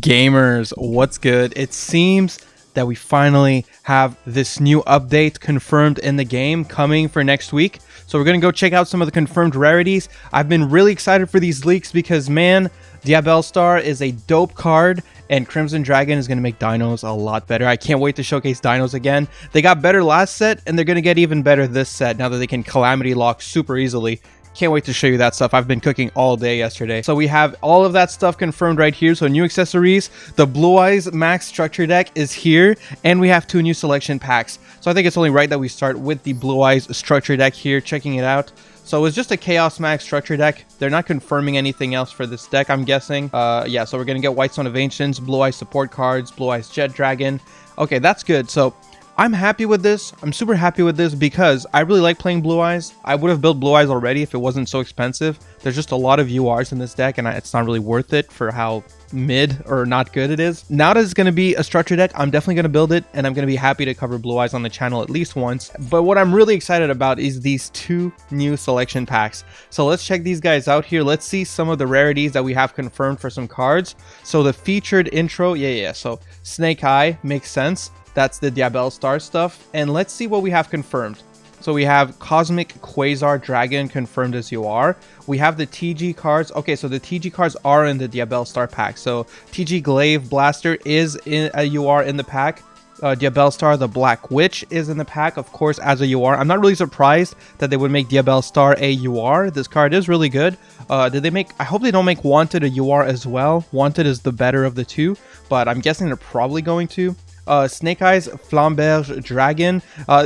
Gamers, what's good? It seems that we finally have this new update confirmed in the game coming for next week. So we're going to go check out some of the confirmed rarities. I've been really excited for these leaks because, man, Diabellstar is a dope card and Crimson Dragon is going to make dinos a lot better. I can't wait to showcase dinos again. They got better last set and they're going to get even better this set now that they can Calamity lock super easily. Can't wait to show you that stuff. I've been cooking all day yesterday. So we have all of that stuff confirmed right here. So new accessories, the Blue Eyes Max Structure deck is here, and we have 2 new selection packs. So I think it's only right that we start with the Blue Eyes Structure deck here, checking it out. So it's just a Chaos Max Structure deck. They're not confirming anything else for this deck, I'm guessing. Yeah, so we're going to get White Stone of Ancients, Blue Eyes support cards, Blue Eyes Jet Dragon. Okay, that's good. So I'm happy with this. I'm super happy with this because I really like playing Blue Eyes. I would have built Blue Eyes already if it wasn't so expensive. There's just a lot of URs in this deck and it's not really worth it for how mid or not good it is. Now that it's going to be a structure deck, I'm definitely going to build it and I'm going to be happy to cover Blue Eyes on the channel at least once. But what I'm really excited about is these 2 new selection packs. So let's check these guys out here. Let's see some of the rarities that we have confirmed for some cards. So the featured intro, so Snake Eye makes sense. That's the Diabellstar stuff. And let's see what we have confirmed. So we have Cosmic Quasar Dragon confirmed as UR. We have the TG cards. Okay, so the TG cards are in the Diabellstar pack. So TG Glaive Blaster is in a UR in the pack. Diabellstar the Black Witch is in the pack, of course, as a UR. I'm not really surprised that they would make Diabellstar a UR. This card is really good. Did they make... I hope they don't make Wanted a UR as well. Wanted is the better of the 2, but I'm guessing they're probably going to. Snake Eyes Flamberge Dragon.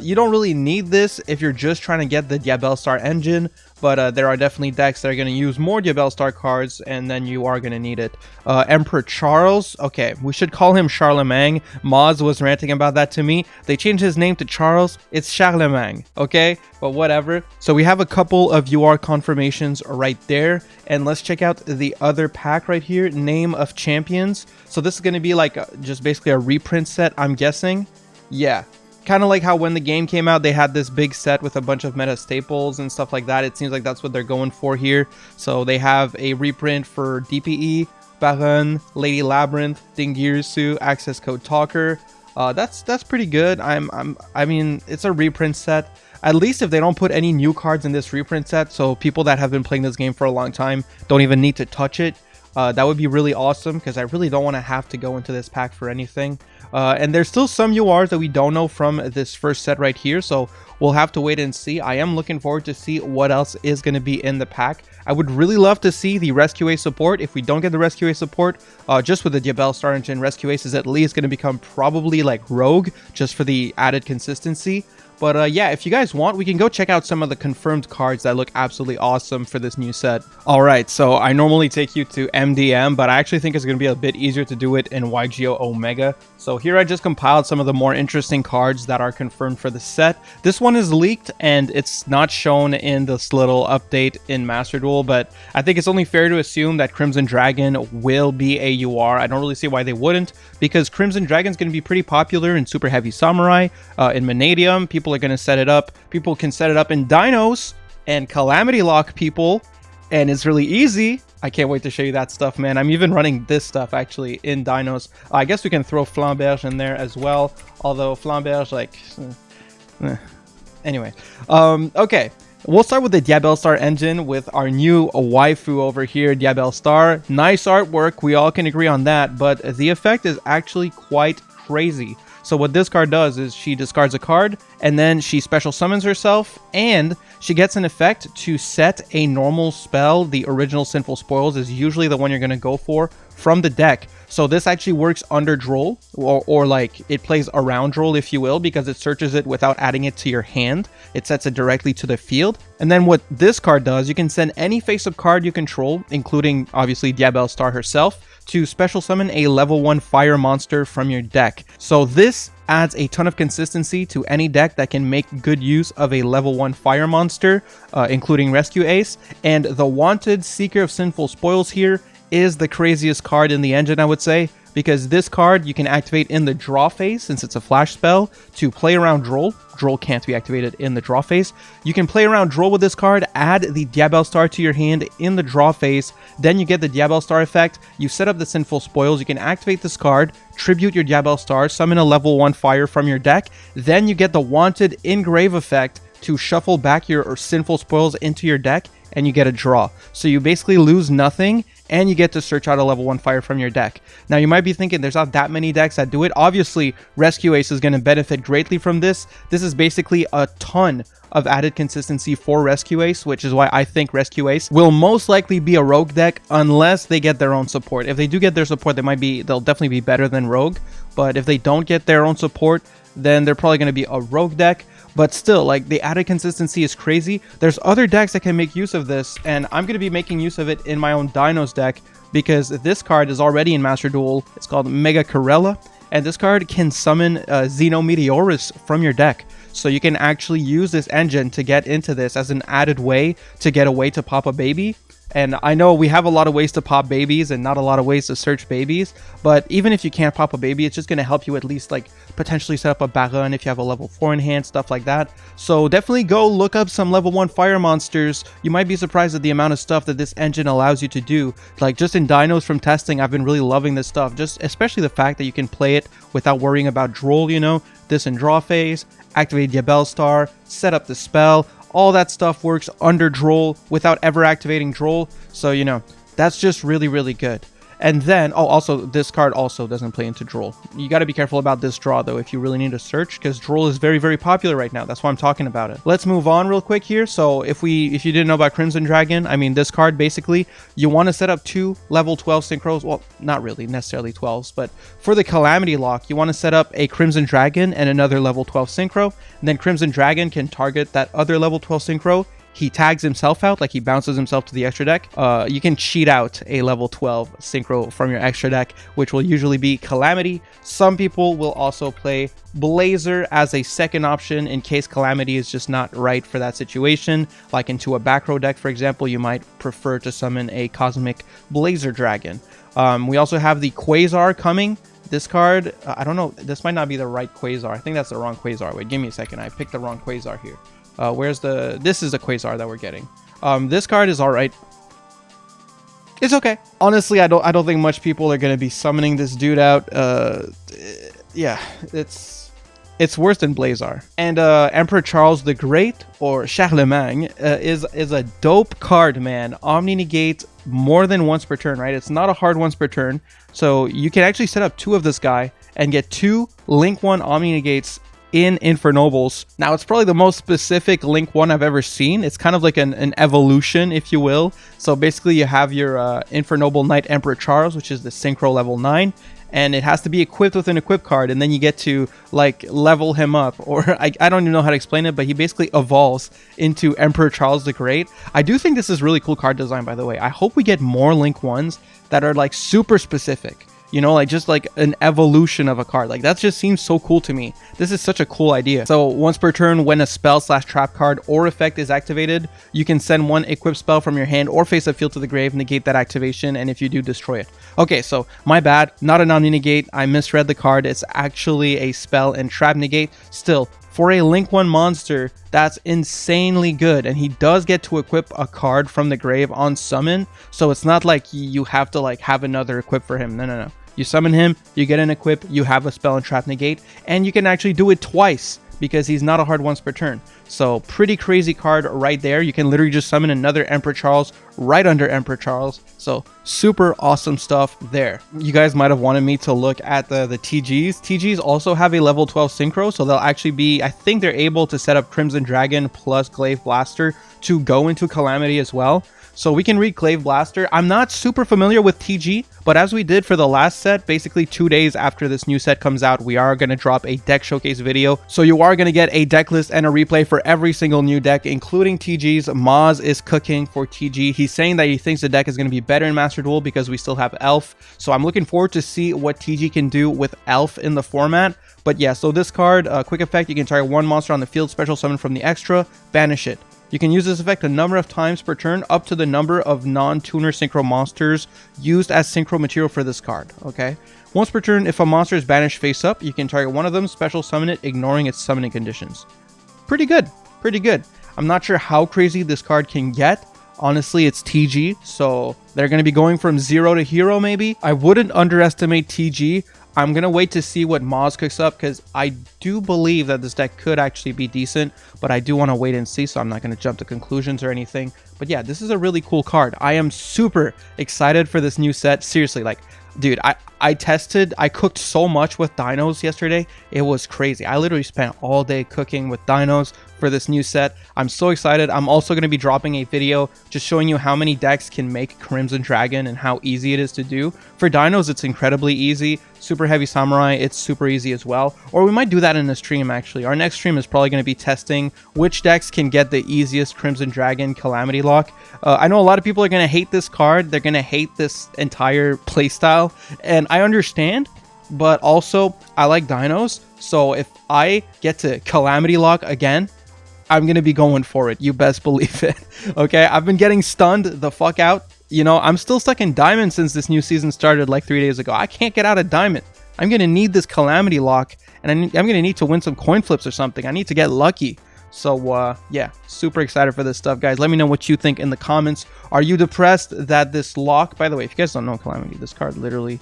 You don't really need this if you're just trying to get the Diabellstar engine, but there are definitely decks that are going to use more Diabellstar cards, and then you are going to need it. Emperor Charles. Okay, we should call him Charlemagne. Moz was ranting about that to me. They changed his name to Charles. It's Charlemagne, okay? But whatever. So we have a couple of UR confirmations right there. And let's check out the other pack right here. Name of Champions. So this is going to be like just basically a reprint set, I'm guessing. Yeah. Kind of like how when the game came out, they had this big set with a bunch of meta staples and stuff like that. It seems like that's what they're going for here. So they have a reprint for DPE, Baron, Lady Labyrinth, Dingirsu, Access Code Talker. That's pretty good. I mean, it's a reprint set. At least if they don't put any new cards in this reprint set, so people that have been playing this game for a long time don't even need to touch it. That would be really awesome because I really don't want to have to go into this pack for anything. And there's still some URs that we don't know from this first set right here, so we'll have to wait and see. I am looking forward to see what else is going to be in the pack. I would really love to see the Rescue Ace support. If we don't get the Rescue Ace support, just with the Diabellstar engine, Rescue Ace is at least going to become probably like Rogue, just for the added consistency. But yeah, if you guys want, we can go check out some of the confirmed cards that look absolutely awesome for this new set. Alright, so I normally take you to MDM, but I actually think it's going to be a bit easier to do it in yugioh Omega. So here I just compiled some of the more interesting cards that are confirmed for the set. This one is leaked, and it's not shown in this little update in Master Duel, but I think it's only fair to assume that Crimson Dragon will be a UR. I don't really see why they wouldn't, because Crimson Dragon is going to be pretty popular in Super Heavy Samurai, in Vanadium. People are going to set it up. People can set it up in Dinos and Calamity lock people, and it's really easy. I can't wait to show you that stuff, man. I'm even running this stuff actually in Dinos. I guess we can throw Flamberge in there as well, although Flamberge, like, anyway. Okay. We'll start with the Diabellstar engine with our new waifu over here, Diabellstar. Nice artwork, we all can agree on that, but the effect is actually quite crazy. So what this card does is she discards a card, and then she special summons herself, and she gets an effect to set a normal spell. The original Sinful Spoils is usually the one you're going to go for from the deck. So this actually works under Droll, or like it plays around Droll, if you will, because it searches it without adding it to your hand. It sets it directly to the field. And then what this card does, you can send any face-up card you control, including obviously Diabellstar herself, to special summon a level 1 fire monster from your deck. So this adds a ton of consistency to any deck that can make good use of a level 1 fire monster, including Rescue Ace. And the Wanted Seeker of Sinful Spoils here is the craziest card in the engine, I would say, because this card you can activate in the draw phase since it's a flash spell to play around Droll. Droll can't be activated in the draw phase. You can play around Droll with this card, add the Diabellstar to your hand in the draw phase, then you get the Diabellstar effect. You set up the Sinful Spoils, you can activate this card, tribute your Diabellstar, summon a level 1 fire from your deck, then you get the wanted Engrave effect to shuffle back your Sinful Spoils into your deck, and you get a draw. So you basically lose nothing, and you get to search out a level 1 fire from your deck. Now you might be thinking there's not that many decks that do it. Obviously, Rescue Ace is going to benefit greatly from this. This is basically a ton of added consistency for Rescue Ace, which is why I think Rescue Ace will most likely be a Rogue deck unless they get their own support. If they do get their support, they'll definitely be better than Rogue. But if they don't get their own support, then they're probably going to be a Rogue deck. But still, like, the added consistency is crazy. There's other decks that can make use of this, and I'm going to be making use of it in my own Dinos deck because this card is already in Master Duel. It's called Mega Corella, and this card can summon Xeno Meteorus from your deck. So you can actually use this engine to get into this as an added way to get a way to pop a baby. And I know we have a lot of ways to pop babies and not a lot of ways to search babies, but even if you can't pop a baby, it's just going to help you at least like potentially set up a Baron if you have a level 4 in hand, stuff like that. So definitely go look up some level 1 fire monsters. You might be surprised at the amount of stuff that this engine allows you to do. Like just in Dinos from testing, I've been really loving this stuff, just especially the fact that you can play it without worrying about Droll, you know, this in draw phase, activate Diabellstar, set up the spell. All that stuff works under Droll without ever activating Droll. So, you know, that's just really, really good. And then, oh, also, this card also doesn't play into Droll. You got to be careful about this draw, though, if you really need to search, because Droll is very, very popular right now. That's why I'm talking about it. Let's move on real quick here. So, if you didn't know about Crimson Dragon, I mean, this card, basically, you want to set up 2 level 12 synchros. Well, not really necessarily 12s, but for the Calamity lock, you want to set up a Crimson Dragon and another level 12 synchro. And then Crimson Dragon can target that other level 12 synchro. He tags himself out, like he bounces himself to the extra deck. You can cheat out a level 12 synchro from your extra deck, which will usually be Calamity. Some people will also play Blazer as a second option in case Calamity is just not right for that situation. Like into a back row deck, for example, you might prefer to summon a Cosmic Blazer Dragon. We also have the Quasar coming. This card, I don't know, this might not be the right Quasar. I think that's the wrong Quasar. Wait, give me a second. I picked the wrong Quasar here. This is a Quasar that we're getting. This card is all right. It's okay. Honestly, I don't think much people are going to be summoning this dude out. Yeah, it's worse than Blazar. And Emperor Charles the Great, or Charlemagne, is a dope card, man. Omni negate more than once per turn, right? It's not a hard once per turn. So you can actually set up 2 of this guy and get 2 Link 1 Omni negates in Infernobles. Now, it's probably the most specific Link 1 I've ever seen. It's kind of like an evolution, if you will. So basically, you have your Infernoble Knight Emperor Charles, which is the Synchro level 9. And it has to be equipped with an equip card, and then you get to like level him up, or I don't even know how to explain it, but he basically evolves into Emperor Charles the Great. I do think this is really cool card design, by the way. I hope we get more Link 1s that are like super specific. You know, like just like an evolution of a card. Like that just seems so cool to me. This is such a cool idea. So once per turn, when a spell / trap card or effect is activated, you can send 1 equipped spell from your hand or face a field to the grave, negate that activation, and if you do, destroy it. Okay, so my bad, not an Omni negate. I misread the card. It's actually a spell and trap negate. Still, for a Link 1 monster, that's insanely good. And he does get to equip a card from the grave on summon. So it's not like you have to like have another equip for him. No. You summon him, you get an equip, you have a spell and trap negate, and you can actually do it twice because he's not a hard once per turn. So pretty crazy card right there. You can literally just summon another Emperor Charles right under Emperor Charles. So super awesome stuff there. You guys might have wanted me to look at the TGs. TGs also have a level 12 synchro, so they'll actually be, I think they're able to set up Crimson Dragon plus Glaive Blaster to go into Calamity as well. So we can read Glaive Blaster. I'm not super familiar with TG, but as we did for the last set, basically 2 days after this new set comes out, we are going to drop a deck showcase video. So you are going to get a deck list and a replay for every single new deck, including TG's. Maz is cooking for TG. He's saying that he thinks the deck is going to be better in Master Duel because we still have Elf. So I'm looking forward to see what TG can do with Elf in the format. But yeah, so this card, quick effect, you can target 1 monster on the field, special summon from the extra, banish it. You can use this effect a number of times per turn, up to the number of non-tuner synchro monsters used as synchro material for this card, okay? Once per turn, if a monster is banished face up, you can target one of them, special summon it, ignoring its summoning conditions. Pretty good, pretty good. I'm not sure how crazy this card can get. Honestly, it's TG, so they're going to be going from 0 to hero maybe. I wouldn't underestimate TG. I'm going to wait to see what Moz cooks up, because I do believe that this deck could actually be decent, but I do want to wait and see, so I'm not going to jump to conclusions or anything. But yeah, this is a really cool card. I am super excited for this new set. Seriously, like, dude, I cooked so much with dinos yesterday. It was crazy. I literally spent all day cooking with dinos for this new set. I'm so excited. I'm also going to be dropping a video just showing you how many decks can make Crimson Dragon and how easy it is to do. For dinos, it's incredibly easy. Super Heavy Samurai, it's super easy as well. Or we might do that in a stream, actually. Our next stream is probably going to be testing which decks can get the easiest Crimson Dragon Calamity lock. I know a lot of people are going to hate this card. They're going to hate this entire playstyle, and I understand, but also I like dinos. So if I get to Calamity lock again, I'm going to be going for it. You best believe it. Okay, I've been getting stunned the fuck out. You know, I'm still stuck in Diamond since this new season started like 3 days ago. I can't get out of Diamond. I'm going to need this Calamity lock, and I'm going to need to win some coin flips or something. I need to get lucky. So, yeah, super excited for this stuff, guys. Let me know what you think in the comments. Are you depressed that this lock... By the way, if you guys don't know Calamity, this card literally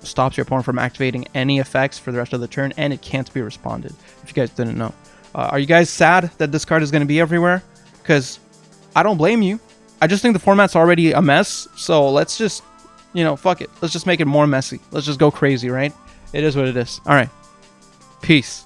stops your opponent from activating any effects for the rest of the turn, and it can't be responded, if you guys didn't know. Are you guys sad that this card is going to be everywhere? Because I don't blame you. I just think the format's already a mess, so let's just, you know, fuck it. Let's just make it more messy. Let's just go crazy, right? It is what it is. All right. Peace.